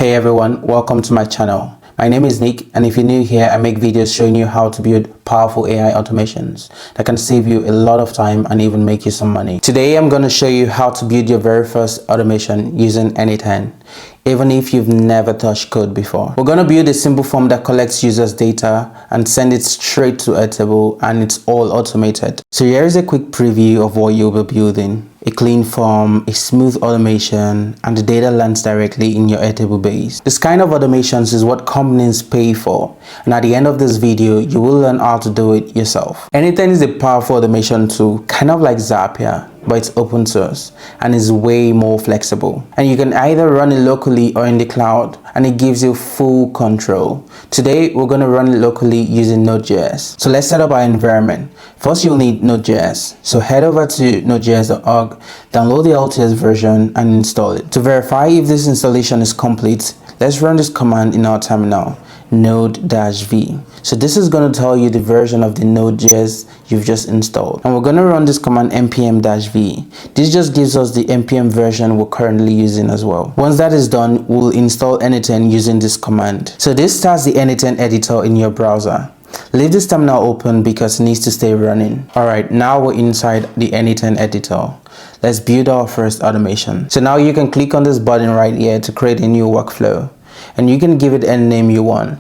Hey everyone, welcome to my channel. My name is Nick, and if you're new here, I make videos showing you how to build powerful AI automations that can save you a lot of time and even make you some money. Today, I'm going to show you how to build your very first automation using n8n, even if you've never touched code before. We're going to build a simple form that collects users' data and send it straight to Airtable, and it's all automated. So here is a quick preview of what you'll be building. A clean form, a smooth automation, and the data lands directly in your Airtable base. This kind of automations is what companies pay for, and at the end of this video, you will learn how to do it yourself. n8n is a powerful automation tool, kind of like Zapier, but it's open source and is way more flexible. And you can either run it locally or in the cloud, and it gives you full control. Today, we're going to run it locally using Node.js. So let's set up our environment. First, you'll need Node.js. So head over to nodejs.org, download the LTS version and install it. To verify if this installation is complete, let's run this command in our terminal, node-v. So this is going to tell you the version of the Node.js you've just installed. And we're going to run this command npm-v. This just gives us the npm version we're currently using as well. Once that is done, we'll install n8n using this command. So this starts the n8n editor in your browser. Leave this terminal open because it needs to stay running. Alright, now we're inside the n8n editor. Let's build our first automation. So now you can click on this button right here to create a new workflow. And you can give it any name you want.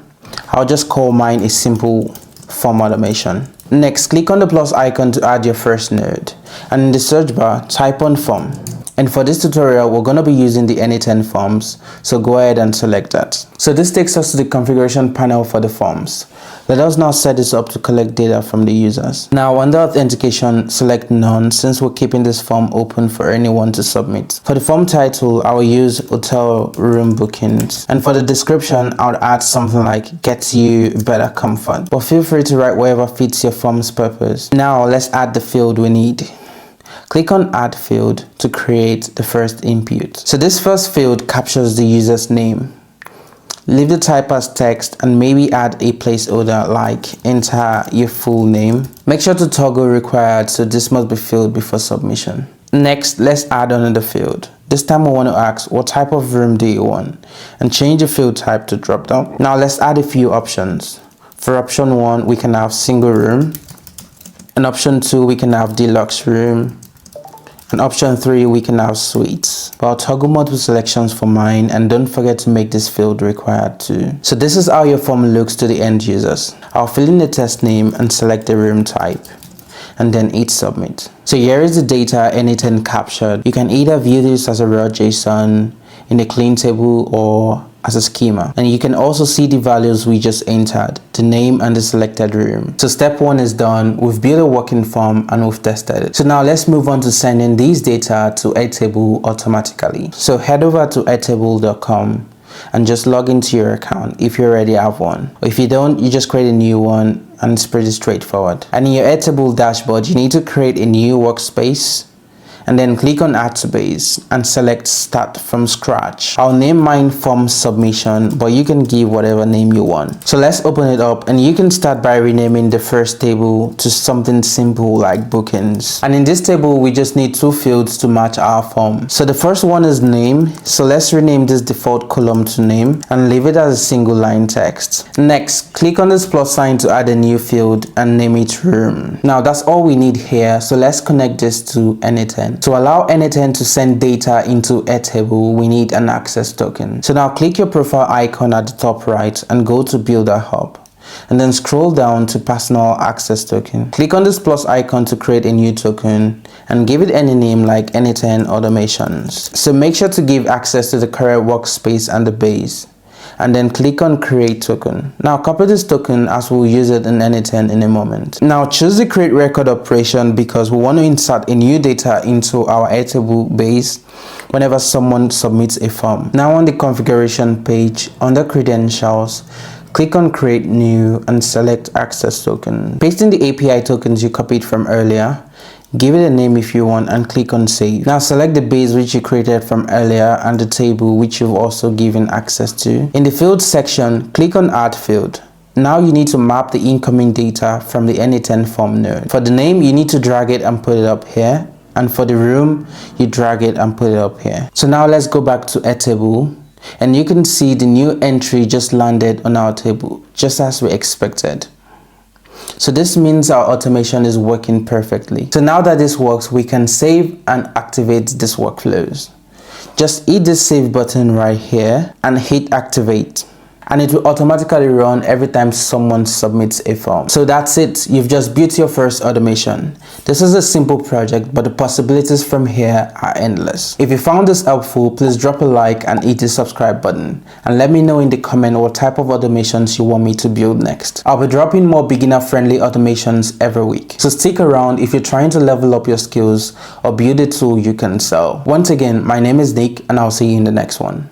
I'll just call mine a simple form automation. Next, click on the plus icon to add your first node. And in the search bar, type on form. And for this tutorial, we're going to be using the n8n forms. So go ahead and select that. So this takes us to the configuration panel for the forms. Let us now set this up to collect data from the users. Now under authentication, select none since we're keeping this form open for anyone to submit. For the form title, I will use hotel room bookings. And for the description, I would add something like gets you better comfort. But feel free to write whatever fits your form's purpose. Now let's add the field we need. Click on add field to create the first input. So this first field captures the user's name. Leave the type as text and maybe add a placeholder like enter your full name. Make sure to toggle required, so this must be filled before submission. Next, let's add another field. This time we want to ask what type of room do you want, and change the field type to drop down. Now let's add a few options. For option 1, we can have single room, and option 2, we can have deluxe room, and option 3, we can have suites. But I'll toggle multiple selections for mine, and don't forget to make this field required too. So this is how your form looks to the end users. I'll fill in the test name and select the room type, and then hit submit. So here is the data n8n captured. You can either view this as a raw JSON, in a clean table, or as a schema. And you can also see the values we just entered, the name and the selected room. So step 1 is done. We've built a working form and we've tested it. So now let's move on to sending these data to Airtable automatically. So head over to airtable.com and just log into your account if you already have one. If you don't, you just create a new one, and it's pretty straightforward. And in your Airtable dashboard, you need to create a new workspace, and then click on add to base and select start from scratch. I'll name mine form submission, but you can give whatever name you want. So let's open it up, and you can start by renaming the first table to something simple like bookings. And in this table, we just need 2 fields to match our form. So the first one is name. So let's rename this default column to name and leave it as a single line text. Next, click on this plus sign to add a new field and name it room. Now that's all we need here. So let's connect this to n8n. To allow n8n to send data into Airtable, we need an access token. So now click your profile icon at the top right and go to Builder Hub. And then scroll down to Personal Access Token. Click on this plus icon to create a new token and give it any name like n8n Automations. So make sure to give access to the current workspace and the base. And then click on create token. Now copy this token as we'll use it in n8n in a moment. Now choose the create record operation because we want to insert a new data into our Airtable base whenever someone submits a form. Now on the configuration page, under credentials, click on create new and select access token. Paste in the API tokens you copied from earlier. Give it a name if you want and click on save. Now select the base which you created from earlier and the table which you've also given access to. In the fields section, click on add field. Now you need to map the incoming data from the n8n form node. For the name, you need to drag it and put it up here. And for the room, you drag it and put it up here. So now let's go back to Airtable And you can see the new entry just landed on our table, just as we expected. So this means our automation is working perfectly. So now that this works, we can save and activate these workflows. Just hit the save button right here and hit activate. And it will automatically run every time someone submits a form. So that's it. You've just built your first automation. This is a simple project, but the possibilities from here are endless. If you found this helpful, please drop a like and hit the subscribe button. And let me know in the comment what type of automations you want me to build next. I'll be dropping more beginner-friendly automations every week. So stick around if you're trying to level up your skills or build a tool you can sell. Once again, my name is Nick and I'll see you in the next one.